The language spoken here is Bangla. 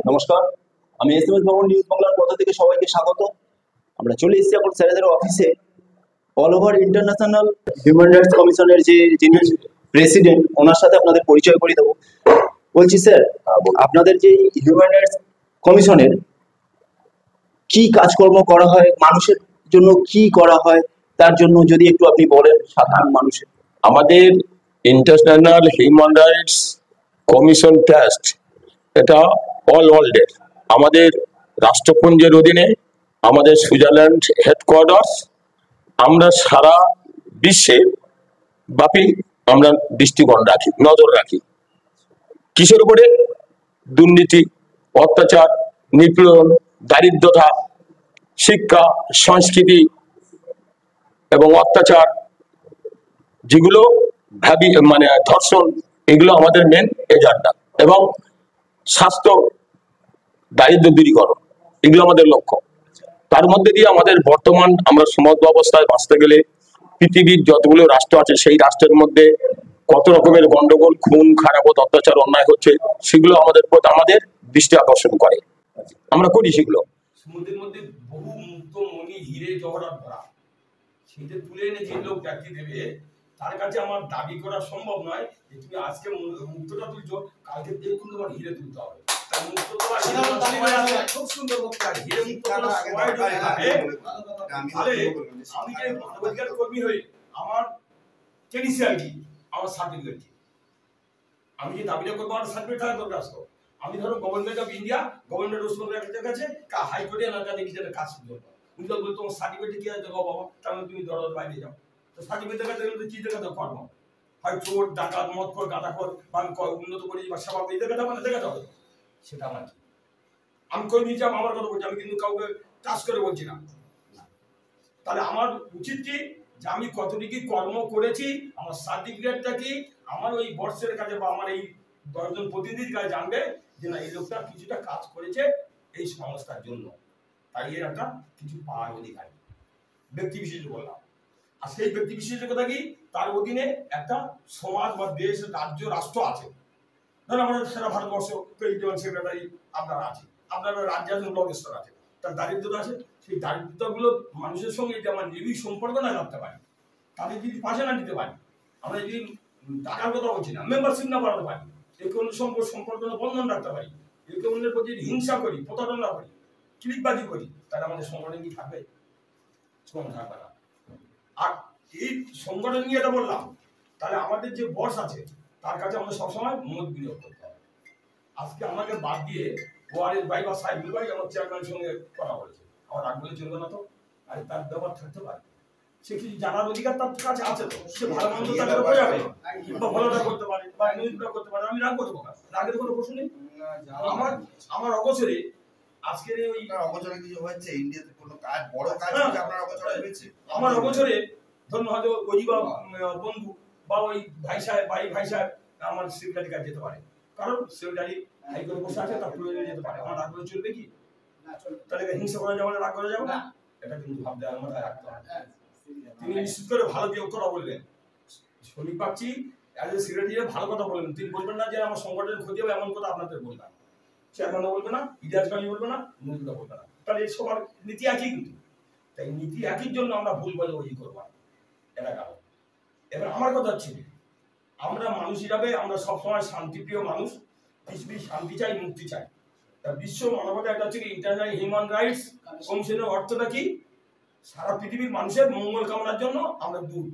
নমস্কার, আমি এসএমএস ভবন নিউজ বাংলার পক্ষ থেকে সবাইকে স্বাগত। আমরা চলে এসেছি এখন স্যারেদের অফিসে। All over international human rights কমিশনের যিনি প্রেসিডেন্ট, ওনার সাথে আপনাদের পরিচয় করিয়ে দেবো। বলছি স্যার, আপনাদের যে হিউম্যান রাইটস কমিশনের কি কাজকর্ম করা হয়, মানুষের জন্য কি করা হয়, তার জন্য যদি একটু আপনি বলেন সাধারণ মানুষের। আমাদের international human rights commission trust এটা অল ওয়ার্ল্ডের, আমাদের রাষ্ট্রপুঞ্জের অধীনে, আমাদের সুইজারল্যান্ড হেডকোয়ার্টার্স। আমরা সারা বিশ্বে ব্যাপী আমরা দৃষ্টিকোণ রাখি, নজর রাখি। কিসের উপরে? দুর্নীতি, অত্যাচার, নিপীড়ন, দারিদ্রতা, শিক্ষা, সংস্কৃতি এবং অত্যাচার, যেগুলো ভাবি মানে ধর্ষণ, এগুলো আমাদের মেন এজেন্ডা। এবং স্বাস্থ্য, দারিদ্র দূরীকরণ, এগুলো আমাদের লক্ষ্য। তার মধ্যে দিয়ে আমাদের বর্তমান আমরা সমাজ ব্যবস্থায় বাঁচতে গেলে পৃথিবীর যতগুলো রাষ্ট্র আছে সেই রাষ্ট্রের মধ্যে কত রকমের গন্ডগোল, খুন খারাপত, অত্যাচার, অন্যায় হচ্ছে, সেগুলো আমাদের দৃষ্টি আকর্ষণ করে। আমরা করি সেগুলো। সমুদ্রের মধ্যে বহু মুক্ত মণি, হিরে জহরাত ভরা, সেটা তুলে এনে যে লোক ব্যক্তি দেবে, তার কাছে আমার দাবি করা সম্ভব নয় যে তুমি আজকে মুক্তটা তুলছো, কালকে দেখুন তোমার হিরে তুলতে হবে। খুব সুন্দর বক্তা, হিরে মুক্ত আমি যে মানবাধিকার কর্মী হয়ে আমার ক্রেডেনশিয়াল কি, আমার সার্টিফিকেট কি, আমি যে দাবিটা করবো আমার সার্টিফিকেট থাকা দরকার। আমি ধরো government of India, government West কাছে হাইকোর্টে এনার কাছে কিছু একটা কাজ করতে হবে। উনি তো বলতো তোমার সার্টিফিকেট কি আছে দেখো বাবা, তাহলে তুমি দরদ বাইরে যাও। তো সার্টিফিকেট দেখাতে গেলে তো কি দেখাতে পারবো? হয় চোর, ডাকাত, মদখোর, গাঁদাখোর, বা আমি উন্নত করি বা সেবা এই দেখাতে মানে দেখাতে হবে। সেটা আমার কি, আমি করে নিয়ে যাব, আমার কথা বলছি, আমি কিন্তু কাউকে টাচ করে বলছি না। তাহলে আমার উচিত কি যে আমি কতটুকু কর্ম করেছি, আমার সার্টিফিকেটটা কি, আমার ওই বর্ষের কাছে বা আমার এই 10 জন প্রতিনিধির কাছে জানবে যে না এই লোকটা কিছুটা কাজ করেছে এই সংস্থার জন্য, তাই এর একটা কিছু পাওয়ার অধিকার। ব্যক্তি বিশেষ বললাম, আর সেই ব্যক্তি বিশেষের কথা কি, তার অধীনে একটা সমাজ বা দেশ, রাজ্য, রাষ্ট্র আছে। ধরুন আমাদের সারা ভারতবর্ষ প্রেসিডেন্ট, সেক্রেটারি আপনারা আছে, আপনারা রাজ্য আছে, ব্লক স্তর আছে, তার দারিদ্রতা আছে। সেই দারিদ্রতাগুলো মানুষের সঙ্গে যদি আমার নিবিড় সম্পর্ক না রাখতে পারি, তাদের যদি পাশে না দিতে পারি, আমরা যদি টাকার কথা বলছি না, মেম্বারশিপ না বাড়াতে পারি, একে অন্যের সম্পর্ক বন্ধন রাখতে পারি, একে অন্যের প্রতি হিংসা করি, প্রতারণা করি, ক্লিকবাজি করি, তাহলে আমাদের সংগঠন কি থাকবে? থাকবে না। আর এই সংগঠন নিয়ে এটা বললাম, তাহলে আমাদের যে বস আছে তার কাছে আমাদের সবসময় মত বিনিয়োগ করতে হবে। আজকে আমাকে বাদ দিয়ে ওয়ারের ভাই বা সাইবুল ভাই আমার চেয়ারম্যানের সঙ্গে কথা বলেছে, আমার রাগ বলে চলবে না তো। আর তার ব্যবহার থাকতে পারে, সে কিছু জানার অধিকার তার কাছে আছে, তো সে ভালো মন্দ তাকে বোঝাবে বা ভালোটা করতে পারে বা নিউজটা করতে পারে। আমি রাগ করবো না, রাগের কোনো প্রশ্ন নেই। আমার অবসরে আজকের ওই অবসরে কিছু হচ্ছে ইন্ডিয়াতে কোনো কাজ, বড় কাজ কি আপনার অবসরে হয়েছে? আমার অবসরে ধরুন হয়তো অজিবা বন্ধু বা ওই ভাই সাহেব আমার সেক্রেটারি কাছে যেতে পারে, কারণ সেক্রেটারি হাইকোর্টে বসে আছে, তার প্রয়োজনে যেতে পারে। আমার রাগ করে চলবে কি? তাহলে হিংসা করা যাবে না, রাগ করা যাবে না, এটা কিন্তু ভাবতে আমার মাথায় রাখতে হবে। তিনি নিশ্চিত করে ভালো দিয়ে কথা বলবেন, শুনি পাচ্ছি অ্যাজ এ সেক্রেটারি ভালো কথা বলবেন। তিনি বলবেন না যে আমার সংগঠনের ক্ষতি হবে, এমন কথা আপনাদের বলবেন। চেয়ারম্যানও বলবে না, ইতিহাস গালি বলবে না, মুজিদা বলবে না, তাহলে সবার নীতি একই। কিন্তু তাই নীতি একই জন্য আমরা ভুল বোঝাবুঝি করবো, এটা গেল। এবার আমার কথা হচ্ছে আমরা মানুষ হিসাবে আমরা সবসময় শান্তিপ্রিয় মানুষ, পৃথিবীর শান্তি চাই, মুক্তি চাই। তা বিশ্ব মানবতা এটা হচ্ছে কি ইন্টারন্যাশনাল হিউম্যান রাইটস কমিশনের অর্থটা কি? সারা পৃথিবীর মানুষের মঙ্গল কামনার জন্য আমরা দূত।